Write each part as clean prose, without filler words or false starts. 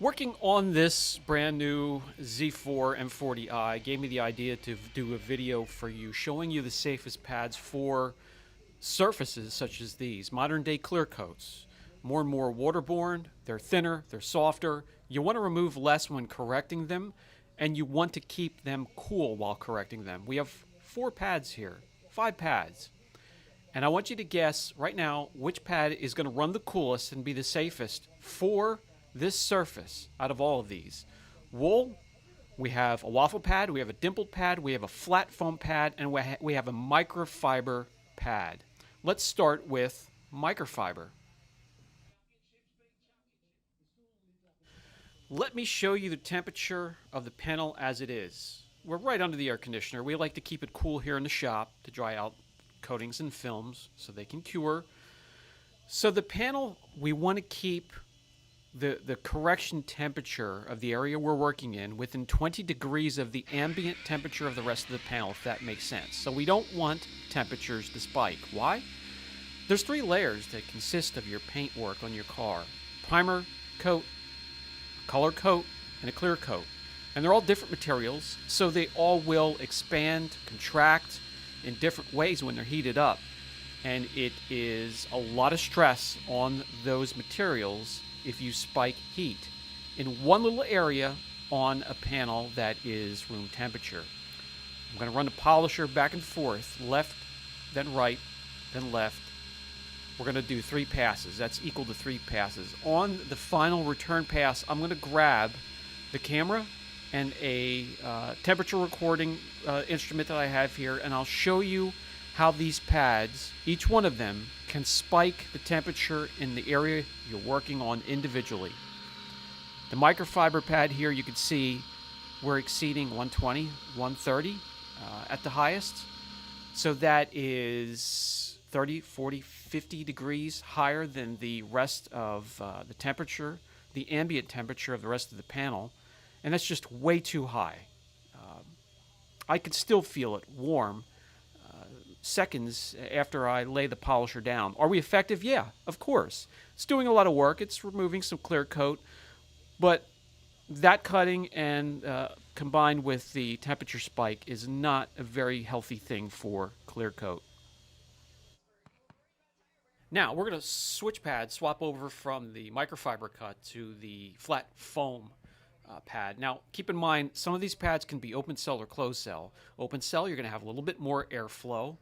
Working on this brand new Z4 M40i gave me the idea to do a video for you showing you the safest pads for surfaces such as these modern day clear coats. More and more waterborne, they're thinner, they're softer. You want to remove less when correcting them, and you want to keep them cool while correcting them. We have 4 pads here, 5 pads. And I want you to guess right now which pad is going to run the coolest and be the safest for this surface out of all of these. Wool, we have a waffle pad, we have a dimpled pad, we have a flat foam pad, and we have a microfiber pad. Let's start with microfiber. Let me show you the temperature of the panel as it is. We're right under the air conditioner. We like to keep it cool here in the shop to dry out coatings and films so they can cure. So the panel, we want to keep the correction temperature of the area we're working in within 20 degrees of the ambient temperature of the rest of the panel, if that makes sense. So we don't want temperatures to spike. Why? There's 3 layers that consist of your paint work on your car: primer coat, a color coat, and a clear coat. And they're all different materials, so they all will expand, contract in different ways when they're heated up. And it is a lot of stress on those materials if you spike heat in one little area on a panel that is room temperature. I'm going to run the polisher back and forth, left, then right, then left. We're going to do 3 passes. That's equal to 3 passes. On the final return pass, I'm going to grab the camera and a temperature recording instrument that I have here, and I'll show you how these pads, each one of them, can spike the temperature in the area you're working on individually. The microfiber pad here, you can see we're exceeding 120, 130 at the highest. So that is 30, 40, 50 degrees higher than the rest of the temperature, the ambient temperature of the rest of the panel. And that's just way too high. I can still feel it warm seconds after I lay the polisher down. Are we effective? Yeah, of course. It's doing a lot of work. It's removing some clear coat, but that cutting and combined with the temperature spike is not a very healthy thing for clear coat. Now we're going to switch pads, swap over from the microfiber cut to the flat foam pad. Now keep in mind, some of these pads can be open cell or closed cell. Open cell, you're going to have a little bit more airflow.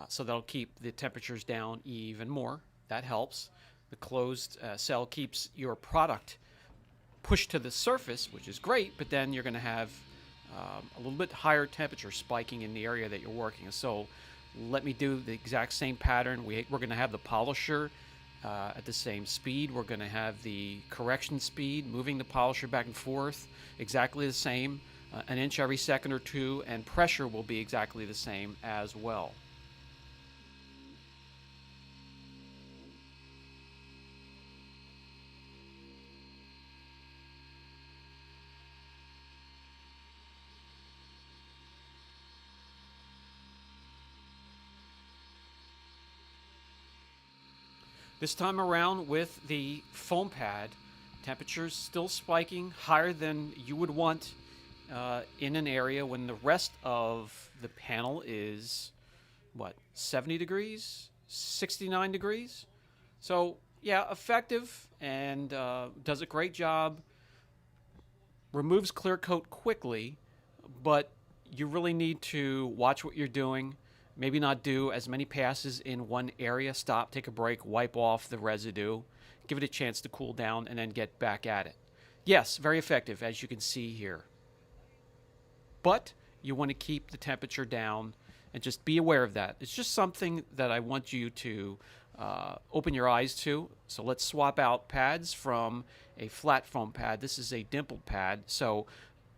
So that'll keep the temperatures down even more. That helps. The closed cell keeps your product pushed to the surface, which is great, but then you're going to have a little bit higher temperature spiking in the area that you're working in. So let me do the exact same pattern. We're going to have the polisher at the same speed. We're going to have the correction speed, moving the polisher back and forth, exactly the same, an inch every second or 2, and pressure will be exactly the same as well. This time around with the foam pad, temperatures still spiking higher than you would want in an area when the rest of the panel is, what, 70 degrees, 69 degrees? So, yeah, effective and does a great job, removes clear coat quickly, but you really need to watch what you're doing. Maybe not do as many passes in one area. Stop, take a break, wipe off the residue, give it a chance to cool down, and then get back at it. Yes, very effective, as you can see here. But you want to keep the temperature down and just be aware of that. It's just something that I want you to open your eyes to. So let's swap out pads from a flat foam pad. This is a dimpled pad. So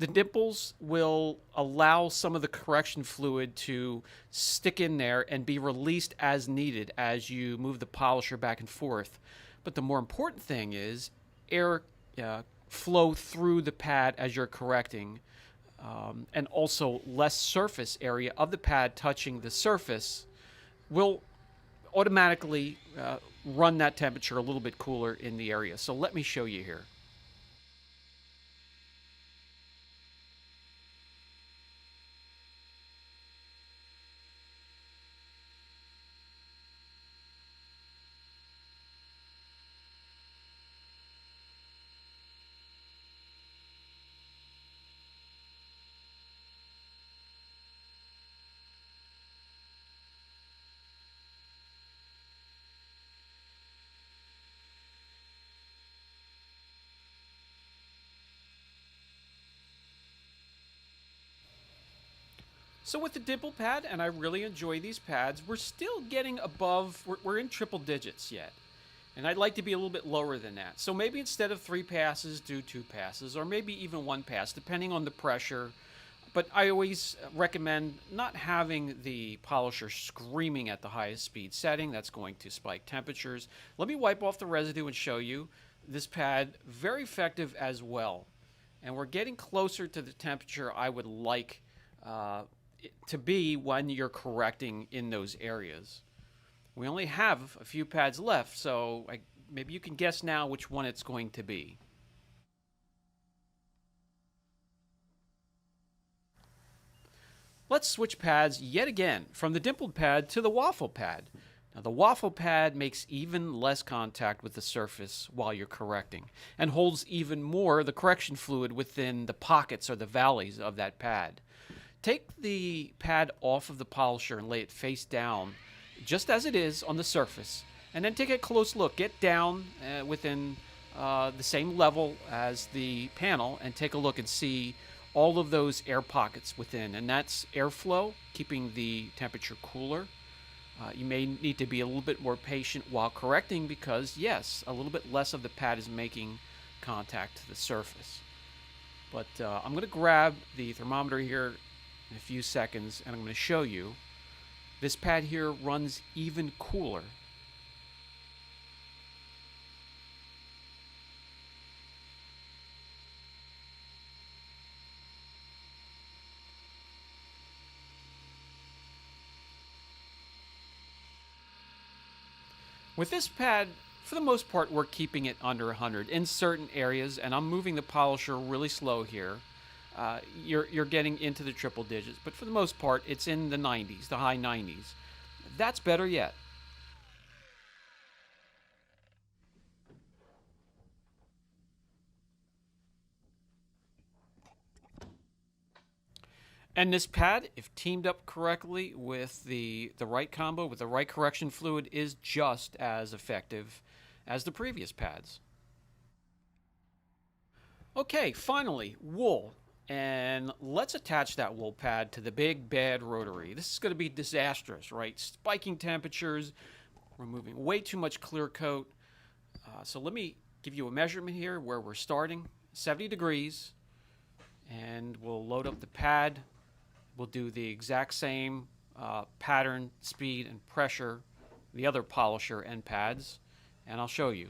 the dimples will allow some of the correction fluid to stick in there and be released as needed as you move the polisher back and forth. But the more important thing is air flow through the pad as you're correcting, and also less surface area of the pad touching the surface will automatically run that temperature a little bit cooler in the area. So let me show you here. So with the dimple pad, and I really enjoy these pads, we're still getting above, we're in triple digits yet. And I'd like to be a little bit lower than that. So maybe instead of 3 passes, do 2 passes, or maybe even 1 pass, depending on the pressure. But I always recommend not having the polisher screaming at the highest speed setting. That's going to spike temperatures. Let me wipe off the residue and show you. This pad, very effective as well. And we're getting closer to the temperature I would like to be when you're correcting in those areas. We only have a few pads left, so maybe you can guess now which one it's going to be. Let's switch pads yet again from the dimpled pad to the waffle pad. Now, the waffle pad makes even less contact with the surface while you're correcting and holds even more of the correction fluid within the pockets or the valleys of that pad. Take the pad off of the polisher and lay it face down just as it is on the surface, and then take a close look. Get down within the same level as the panel and take a look and see all of those air pockets within, and that's airflow, keeping the temperature cooler. You may need to be a little bit more patient while correcting because, yes, a little bit less of the pad is making contact to the surface. But I'm going to grab the thermometer here in a few seconds, and I'm going to show you. This pad here runs even cooler. With this pad, for the most part, we're keeping it under 100 in certain areas, and I'm moving the polisher really slow here. You're getting into the triple digits, but for the most part, it's in the 90s, the high 90s. That's better yet. And this pad, if teamed up correctly with the right combo, with the right correction fluid, is just as effective as the previous pads. Okay, finally, wool. And let's attach that wool pad to the big bad rotary. This is going to be disastrous, right? Spiking temperatures, removing way too much clear coat. So let me give you a measurement here where we're starting, 70 degrees, and we'll load up the pad. We'll do the exact same pattern, speed, and pressure, the other polisher and pads, and I'll show you.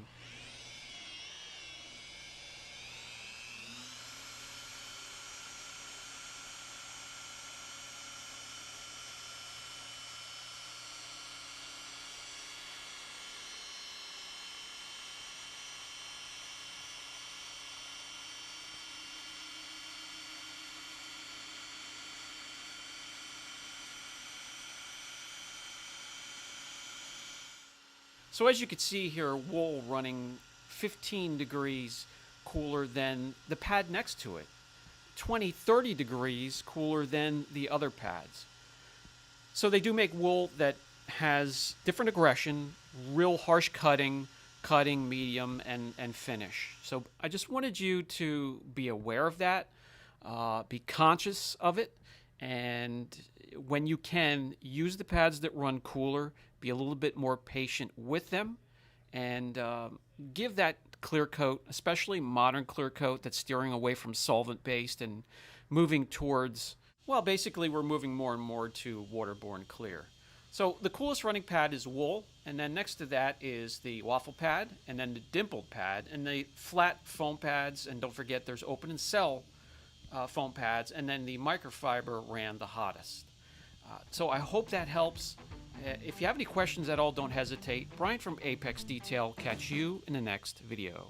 So as you can see here, wool running 15 degrees cooler than the pad next to it, 20, 30 degrees cooler than the other pads. So they do make wool that has different aggression, real harsh cutting, medium, and finish. So I just wanted you to be aware of that, be conscious of it, and when you can, use the pads that run cooler, be a little bit more patient with them, and give that clear coat, especially modern clear coat that's steering away from solvent-based and moving towards, well, basically we're moving more and more to waterborne clear. So the coolest running pad is wool, and then next to that is the waffle pad, and then the dimpled pad, and the flat foam pads, and don't forget there's open and cell foam pads, and then the microfiber ran the hottest. So I hope that helps. If you have any questions at all, don't hesitate. Brian from Apex Detail. Catch you in the next video.